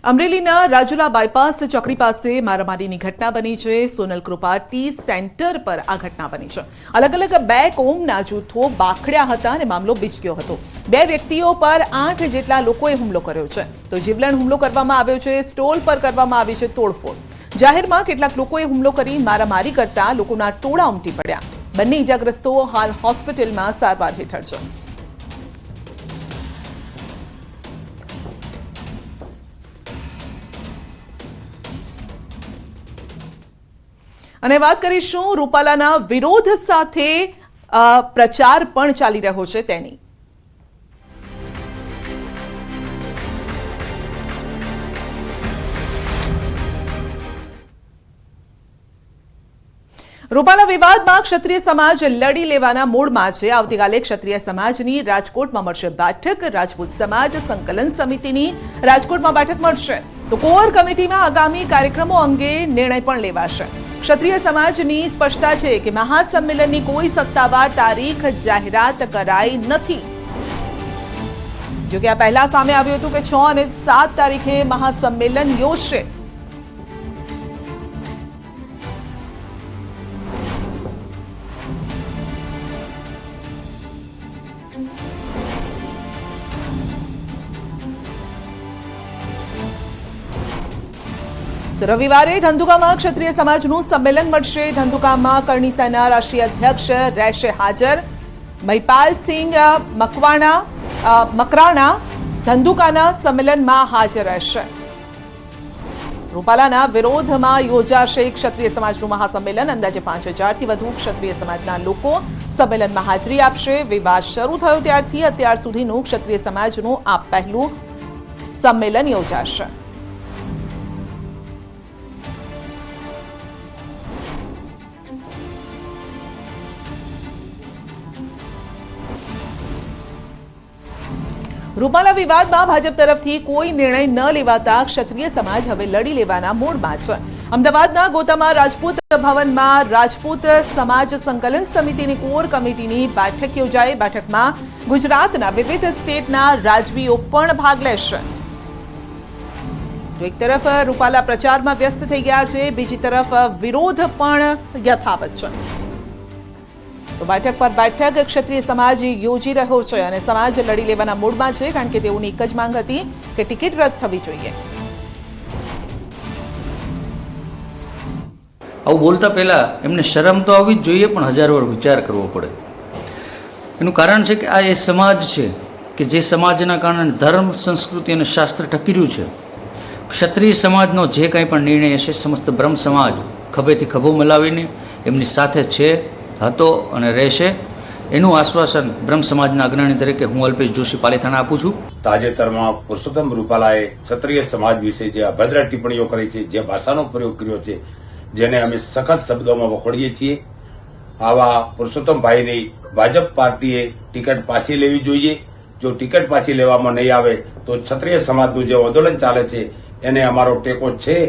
અમરેલીના રાજુલા બાયપાસ ચોકડી પાસે મારામારીની ઘટના બની છે। સોનલ કૃપા ટી સેન્ટર પર આ ઘટના બની છે। અલગ અલગ બે કોમના જૂથો બાખડ્યા હતા અને મામલો બીચક્યો હતો। બે વ્યક્તિઓ પર 8 જેટલા લોકોએ હુમલો કર્યો છે તો જીવલેણ હુમલો કરવામાં આવ્યો છે। સ્ટોલ પર કરવામાં આવી છે તોડફોડ। જાહેરમાં કેટલાક લોકોએ હુમલો કરી મારામારી કરતા લોકોના ટોળા ઉમટી પડ્યા। બંને ઇજાગ્રસ્તો હાલ હોસ્પિટલમાં સારવાર હેઠળ છે। અને વાત કરીશું રૂપાલાના વિરોધ સાથે પ્રચાર પણ ચાલી રહ્યો છે તેની। રૂપાલા વિવાદમાં ક્ષત્રિય સમાજ લડી લેવાના મૂડમાં છે। આવતીકાલે ક્ષત્રિય સમાજની રાજકોટમાં મળશે બેઠક। રાજપૂત સમાજ સંકલન સમિતિની રાજકોટમાં બેઠક મળશે તો કોર કમિટીમાં આગામી કાર્યક્રમો અંગે નિર્ણય પણ લેવાશે। ક્ષત્રિય સમાજની સ્પષ્ટતા છે કે મહાસંમેલનની કોઈ સત્તાવાર તારીખ જાહેરાત કરાઈ નથી। જો કે આ પહેલા સામે આવ્યું હતું કે 6 અને 7 તારીખે મહાસંમેલન યોજશે। તો રવિવારે ધંધુકામાં ક્ષત્રિય સમાજનું સંમેલન મળશે। ધંધુકામાં કરણી સેના રાષ્ટ્રીય અધ્યક્ષ રહેશે હાજર। મહિપાલસિંહ મકરાણા ધંધુકાના સંમેલનમાં હાજર રહેશે। રૂપાલાના વિરોધમાં યોજાશે ક્ષત્રિય સમાજનું મહાસંમેલન। અંદાજે 5000થી વધુ ક્ષત્રિય સમાજના લોકો સંમેલનમાં હાજરી આપશે। વિવાદ શરૂ થયો ત્યારથી અત્યાર સુધીનું ક્ષત્રિય સમાજનું આ પહેલું સંમેલન યોજાશે। રૂપાલા વિવાદમાં ભાજપ તરફથી કોઈ નિર્ણય ન લેવાતા ક્ષત્રિય સમાજ હવે લડી લેવાના મૂડમાં છે। અમદાવાદના ગોતામાં રાજપૂત ભવનમાં રાજપૂત સમાજ સંકલન સમિતિની કોર કમિટીની બેઠક યોજાઈ। બેઠકમાં ગુજરાતના વિવિધ સ્ટેટના રાજવીઓ પણ ભાગ લેશે। એક તરફ રૂપાલા પ્રચારમાં વ્યસ્ત થઈ ગયા છે, બીજી તરફ વિરોધ પણ યથાવત છે। તો બેઠક પર બેઠક ક્ષત્રિય સમાજ યોજી રહ્યો છે અને સમાજ લડી લેવાના મૂડમાં છે, કારણ કે તેઓની એક જ માંગ હતી કે ટિકિટ રદ થવી જોઈએ। આવું બોલતા પહેલા એમને શરમ તો આવવી જ જોઈએ, પણ 1000 વાર વિચાર કરવો પડે। એનું કારણ છે કે આ એ સમાજ છે કે જે સમાજના કારણે ધર્મ, સંસ્કૃતિ અને શાસ્ત્ર ટકી રહ્યું છે। ક્ષત્રિય સમાજનો જે કંઈ પણ નિર્ણય હશે સમસ્ત બ્રહ્મ સમાજ ખભેથી ખભો મલાવીને એમની સાથે છે, હતો અને રહેશે। એનું આશ્વાસન બ્રહ્મ સમાજના અગ્રણી તરીકે હું અલ્પેશ જોશી પાલિતાણા આપું છું। તાજેતરમાં પુરુષોત્તમ રૂપાલાએ ક્ષત્રિય સમાજ વિશે જે અભદ્ર ટિપ્પણીઓ કરી છે, જે ભાષાનો પ્રયોગ કર્યો છે, જેને અમે સખત શબ્દોમાં વખોડીએ છીએ। આવા પુરુષોત્તમભાઈની ભાજપ પાર્ટીએ ટિકિટ પાછી લેવી જોઈએ। જો ટિકિટ પાછી લેવામાં નહીં આવે તો ક્ષત્રિય સમાજનું જે આંદોલન ચાલે છે એને અમારો ટેકો છે।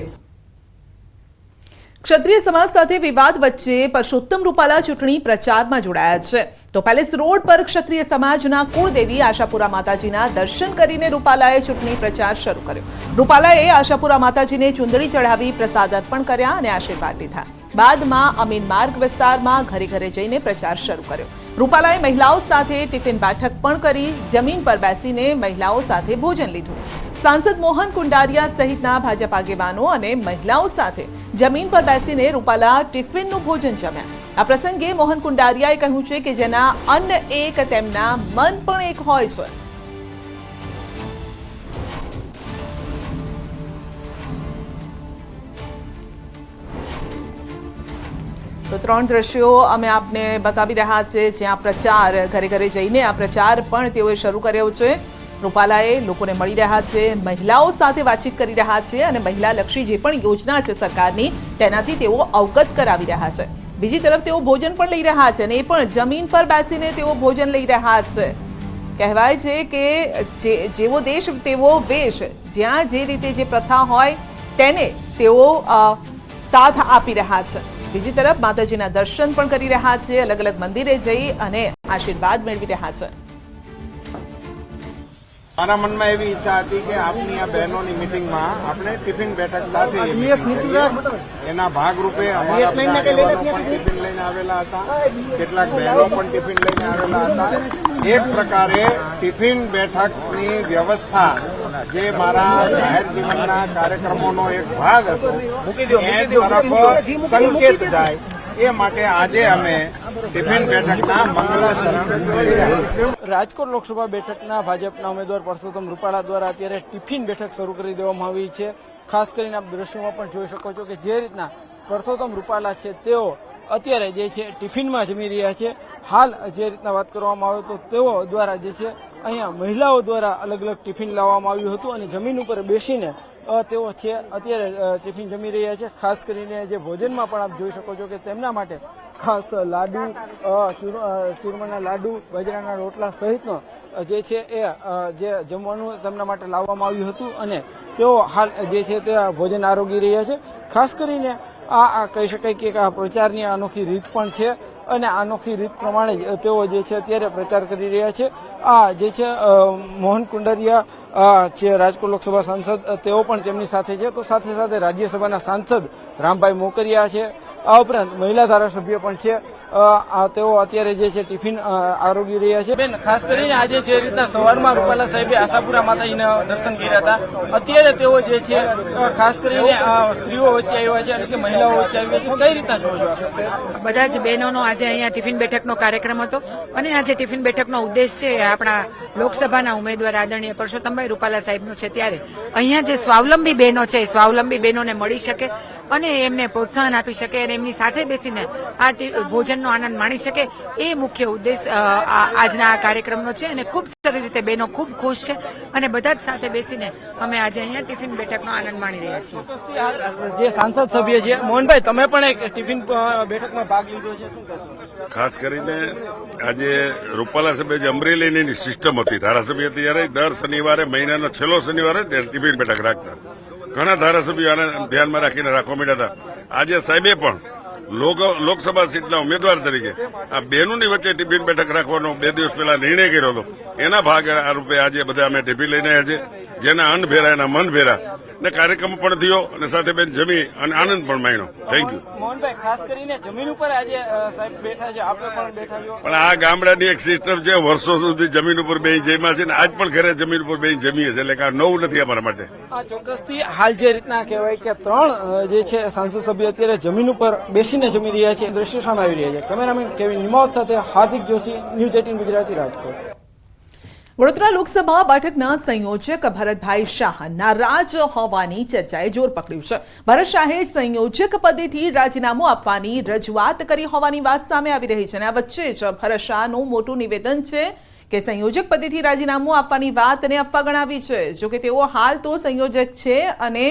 ક્ષત્રિય સમાજ સાથે વિવાદ વચ્ચે પરસોત્તમ રૂપાલા ચૂંટણી પ્રચારમાં જોડાયા છે। તો પેલેસ રોડ પર ક્ષત્રિય સમાજના કુળદેવી આશાપુરા માતાજીના દર્શન કરીને રૂપાલાએ ચૂંટણી પ્રચાર શરૂ કર્યો। રૂપાલાએ આશાપુરા માતાજીને ચુંદડી ચઢાવી પ્રસાદ અર્પણ કર્યા અને આશીર્વાદ લીધા। બાદમાં અમીન માર્ગ વિસ્તારમાં ઘરે ઘરે જઈને પ્રચાર શરૂ કર્યો। રૂપાલાએ મહિલાઓ સાથે ટિફિન બેઠક પણ કરી। જમીન પર બેસીને મહિલાઓ સાથે ભોજન લીધું। સાંસદ મોહન કુંડારિયા સહિતના ભાજપ આગેવાનો અને મહિલાઓ સાથે જમીન પર બેસીને રૂપાલા ટિફિનનું ભોજન જમ્યા। આ પ્રસંગે મોહન કુંડારિયાએ કહ્યું છે કે જેના અન્ન એક તેમના મન પણ એક હોય છે। તો 3 દ્રશ્યો અમે આપને બતાવી રહ્યા છે જ્યાં પ્રચાર ઘરે ઘરે જઈને આ પ્રચાર પણ તેઓએ શરૂ કર્યો છે। રૂપાલાએ લોકોને મળી રહ્યા છે, મહિલાઓ સાથે વાતચીત કરી રહ્યા છે અને મહિલાલક્ષી જે પણ યોજના છે સરકારની તેનાથી તેઓ અવગત કરાવી રહ્યા છે। બીજી તરફ તેઓ ભોજન પણ લઈ રહ્યા છે અને એ પણ જમીન પર બેસીને તેઓ ભોજન લઈ રહ્યા છે। કહેવાય છે કે જેવો દેશ તેવો વેશ, જ્યાં જે રીતે જે પ્રથા હોય તેને તેઓ સાથ આપી રહ્યા છે। બીજી તરફ માતાજીના દર્શન પણ કરી રહ્યા છે, અલગ અલગ મંદિરે જઈ અને આશીર્વાદ મેળવી રહ્યા છે। મારા મનમાં એવી ઈચ્છા હતી કે આપની આ બહેનોની મિટિંગમાં આપણે ટિફિન બેઠક સાથે એ meeting કરીએ. એના ભાગરૂપે અમારા બધા આગેવાનો પણ ટિફિન લઈને આવેલા હતા, કેટલાક બહેનો પણ ટિફિન લઈને આવેલા હતા. એક પ્રકારે ટિફિન બેઠકની વ્યવસ્થા જે મારા જાહેર જીવનના કાર્યક્રમોનો એક ભાગ હતો એ તરફ સંકેત જાય એ માટે આજે અમે ટિફિન બેઠકના મંગલાચરણ રાજકોટ લોકસભા બેઠકના ભાજપના ઉમેદવાર પરસોત્તમ રૂપાલા દ્વારા અત્યારે ટિફિન બેઠક શરૂ કરી દેવામાં આવી છે. ખાસ કરીને આપ દ્રશ્યોમાં પણ જોઈ શકો છો કે જે રીતના પરસોત્તમ રૂપાલા છે તેઓ અત્યારે જે છે ટિફિનમાં જમી રહ્યા છે. હાલ જે રીતના વાત કરવામાં આવે તો તેઓ દ્વારા જે છે અહીંયા મહિલાઓ દ્વારા અલગ અલગ ટિફિન લાવવામાં આવ્યું હતું અને જમીન ઉપર બેસીને તેઓ છે અત્યારે ટિફિન જમી રહ્યા છે. ખાસ કરીને જે ભોજનમાં પણ આપ જોઈ શકો છો કે તેમના માટે ખાસ લાડુ, ચૂરમાના લાડુ, બાજરાના રોટલા સહિતનો જે છે એ જે જમવાનું તેમના માટે લાવવામાં આવ્યું હતું અને તેઓ હાલ જે છે તે ભોજન આરોગી રહ્યા છે. ખાસ કરીને આ કહી શકાય કે આ પ્રચારની અનોખી રીત પણ છે અને અનોખી રીત પ્રમાણે જ તેઓ જે છે અત્યારે પ્રચાર કરી રહ્યા છે. આ જે છે મોહન કુંડારિયા છે રાજકોટ લોકસભા સાંસદ, તેઓ પણ તેમની સાથે છે. તો સાથે સાથે રાજ્યસભાના સાંસદ રામભાઈ મોકરિયા છે. આ ઉપરાંત મહિલા ધારાસભ્ય પણ છે. તેઓ અત્યારે જે છે ટિફિન આરોગી રહ્યા છે. બેન, ખાસ કરીને આજે જે રીતના સવારમાં રૂપાલા સાહેબે આશાપુરા માતાજીના દર્શન કર્યા હતા, અત્યારે તેઓ જે છે ખાસ કરીને સ્ત્રીઓ વચ્ચે આવ્યા છે અને કે મહિલાઓ વચ્ચે આવ્યા છે, કઈ રીતના જોવો છો? બધા જ બહેનોનો આજે અહીંયા ટિફિન બેઠકનો કાર્યક્રમ હતો અને આજે ટિફિન બેઠકનો ઉદ્દેશ છે આપણા લોકસભાના ઉમેદવાર આદરણીય પરસોત્તમભાઈ રૂપાલા સાહેબનો છે. ત્યારે અહીંયા જે સ્વાવલંબી બહેનો છે સ્વાવલંબી બહેનોને મળી શકે અને એમને પ્રોત્સાહન આપી શકે અને એમની સાથે બેસીને આ ભોજનનો આનંદ માણી શકે, એ મુખ્ય ઉદ્દેશ આજના આ કાર્યક્રમનો છે. અને ખૂબ સારી રીતે બહેનો ખૂબ ખુશ છે અને બધા જ સાથે બેસીને અમે આજે અહીંયા ટિફિન બેઠકનો આનંદ માણી રહ્યા છીએ. જે સાંસદ સભ્ય છે મોહનભાઈ, તમે પણ એક ટિફિન બેઠકમાં ભાગ લીધો છે, શું કહેશો? ખાસ કરીને આજે રૂપાલા સાહેબે જે અમરેલીની સિસ્ટમ હતી, ધારાસભ્ય ત્યારે દર શનિવારે મહિનાનો છેલ્લો શનિવારે ટિફિન બેઠક રાખતા. ઘણા ધારાસભ્યો આને ધ્યાનમાં રાખીને રાખવા માંડ્યા હતા. આજે સાહેબે પણ લોકસભા સીટના ઉમેદવાર તરીકે આ બહેનોની વચ્ચે ટિફિન બેઠક રાખવાનો 2 દિવસ પહેલા નિર્ણય કર્યો હતો. એના ભાગ રૂપે આજે બધા અમે ટિફિન લઈને આવ્યા છીએ. જેના અન્ન ભેરા એના મન ભેરા ને કાર્યક્રમ પણ થયો અને સાથે બેન જમી અને આનંદ પણ માણ્યો. Thank you. મોહનભાઈ, ખાસ કરીને જમીન ઉપર આજે સાહેબ બેઠા છે, આપણે પણ બેઠા છો. પણ આ ગામડાની એક સિસ્ટમ છે, વર્ષો સુધી જમીન ઉપર બેસી જમ્યા છે ને આજ પણ ઘરે જમીન ઉપર બેસી જમીએ છે, એટલે કે આ નવું નથી અમારા માટે. આ ચોક્કસથી હાલ જે રીતના કહેવાય કે 3 જે છે સાંસદ સભ્ય અત્યારે જમીન ઉપર બેસીને જમી રહ્યા છે, દ્રશ્યો સામે આવી રહ્યા છે. કેમેરામેન કેવિન નિમોત સાથે હાર્દિક જોશી, ન્યૂઝ 18 ગુજરાતી, રાજકોટ. વડોદરા લોકસભા બેઠકના સંયોજક ભરતભાઈ શાહ નારાજ હોવાની ચર્ચાએ જોર પકડ્યું છે. ભરત શાહે સંયોજક પદેથી રાજીનામું આપવાની રજૂઆત કરી હોવાની વાત સામે આવી રહી છે અને આ વચ્ચે જ ભરત શાહનું મોટું નિવેદન છે કે સંયોજક પદેથી રાજીનામું આપવાની વાતને અફવા ગણાવી છે. જોકે તેઓ હાલ તો સંયોજક છે અને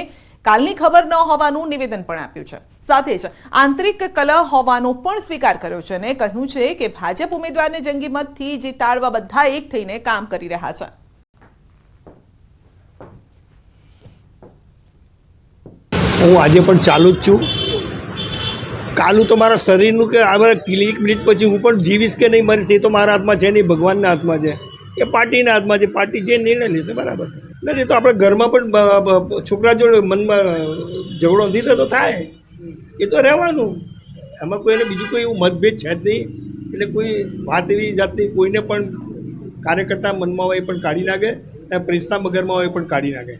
કાલની ખબર ન હોવાનું નિવેદન પણ આપ્યું છે. સાથે જ આંતરિક કલહ હોવાનો પણ સ્વીકાર કર્યો છે અને કહ્યું છે કે ભાજપ ઉમેદવારને જંગી મતથી જીતાડવા બધા એક થઈને કામ કરી રહ્યા છે. હું આજે પણ ચાલુ જ છું. કાલું તો મારા શરીરનું કે આ એક મિનિટ પછી હું પણ જીવીશ કે નહીં મરીશ એ તો મારા હાથમાં છે નહીં, ભગવાનના હાથમાં છે, એ પાર્ટીના હાથમાં છે. પાર્ટી જે નિર્ણય લેશે બરાબર નથી. તો આપણે ઘરમાં પણ છોકરા જોડે મનમાં ઝઘડો નથી થતો, થાય, એ તો રહેવાનું. એમાં કોઈને બીજું કોઈ એવું મતભેદ છે જ નહીં. એટલે કોઈ વાત એવી જાતની કોઈને પણ કાર્યકર્તા મનમાં હોય એ પણ કાઢી નાખે અને પ્રેસના બગરમાં હોય એ પણ કાઢી નાખે.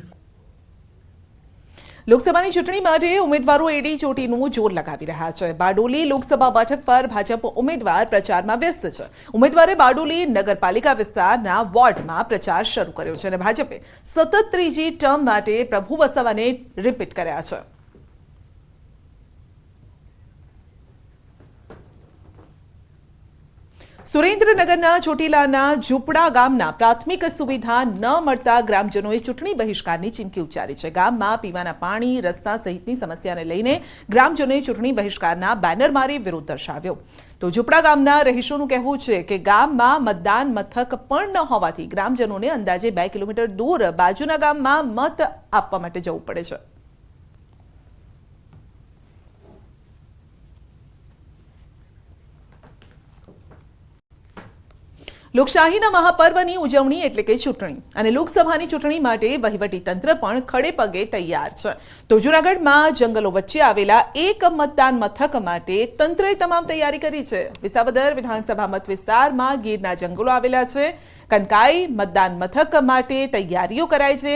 લોકસભાની ચૂંટણી માટે ઉમેદવારો એડી ચોટીનું જોર લગાવી રહ્યા છે. બારડોલી લોકસભા બેઠક પર ભાજપ ઉમેદવાર પ્રચારમાં વ્યસ્ત છે. ઉમેદવારે બારડોલી નગરપાલિકા વિસ્તારના વોર્ડમાં પ્રચાર શરૂ કર્યો છે અને ભાજપે સતત 3જી ટર્મ માટે પ્રભુ વસાવાને રિપીટ કર્યા છે. સુરેન્દ્રનગરના ચોટીલાના ઝૂંપડા ગામના પ્રાથમિક સુવિધા ન મળતા ગ્રામજનોએ ચૂંટણી બહિષ્કારની ચીમકી ઉચ્ચારી છે. ગામમાં પીવાના પાણી, રસ્તા સહિતની સમસ્યાને લઈને ગ્રામજનોએ ચૂંટણી બહિષ્કારના બેનર મારી વિરોધ દર્શાવ્યો. તો ઝૂંપડા ગામના રહીશોનું કહેવું છે કે ગામમાં મતદાન મથક પણ ન હોવાથી ગ્રામજનોને અંદાજે 2 કિલોમીટર દૂર બાજુના ગામમાં મત આપવા માટે જવું પડે છે. લોકશાહીના મહાપર્વની ઉજવણી એટલે કે ચૂંટણી અને લોકસભાની ચૂંટણી માટે વહીવટી તંત્ર પણ ખડે પગે તૈયાર છે. તો જૂનાગઢમાં જંગલો વચ્ચે આવેલા એક મતદાન મથક માટે તંત્રએ તમામ તૈયારી કરી છે. વિસાવદર વિધાનસભા મત વિસ્તારમાં ગીરના જંગલો આવેલા છે. કનકાઈ મતદાન મથક માટે તૈયારીઓ કરાઈ છે.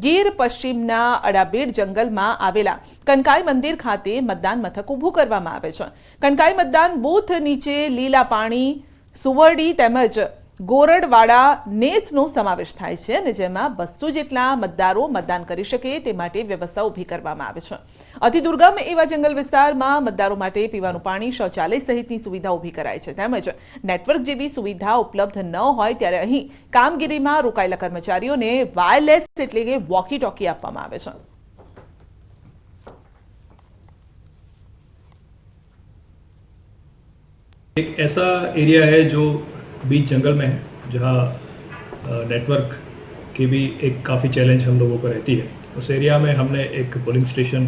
ગીર પશ્ચિમના અડાબેડ જંગલમાં આવેલા કનકાઈ મંદિર ખાતે મતદાન મથક ઊભું કરવામાં આવે છે. કનકાઈ મતદાન બૂથ નીચે લીલા પાણી, સુવરડી તેમજ ગોરડવાડા નેસનો સમાવેશ થાય છે અને જેમાં 200 જેટલા મતદારો મતદાન કરી શકે તે માટે વ્યવસ્થા ઊભી કરવામાં આવે છે. અતિ દુર્ગમ એવા જંગલ વિસ્તારમાં મતદારો માટે પીવાનું પાણી, શૌચાલય સહિતની સુવિધા ઊભી કરાય છે. તેમજ નેટવર્ક જેવી સુવિધા ઉપલબ્ધ ન હોય ત્યારે અહીં કામગીરીમાં રોકાયેલા કર્મચારીઓને વાયરલેસ એટલે કે વોકી ટોકી આપવામાં આવે છે. एक ऐसा एरिया है जो बीच जंगल में है जहाँ नेटवर्क की भी एक काफ़ी चैलेंज हम लोगों को रहती है. उस एरिया में हमने एक पोलिंग स्टेशन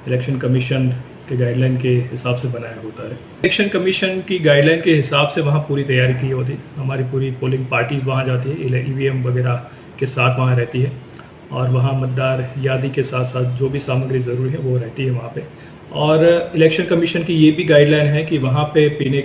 इलेक्शन कमीशन के गाइडलाइन के हिसाब से बनाया होता है. इलेक्शन कमीशन की गाइडलाइन के हिसाब से वहाँ पूरी तैयारी की होती है. हमारी पूरी पोलिंग पार्टीज वहाँ जाती है, ईवीएम वगैरह के साथ वहाँ रहती है और वहाँ मतदार यादी के साथ साथ जो भी सामग्री ज़रूरी है वो रहती है वहाँ पे. और इलेक्शन कमीशन की ये भी गाइडलाइन है कि वहाँ पे पीने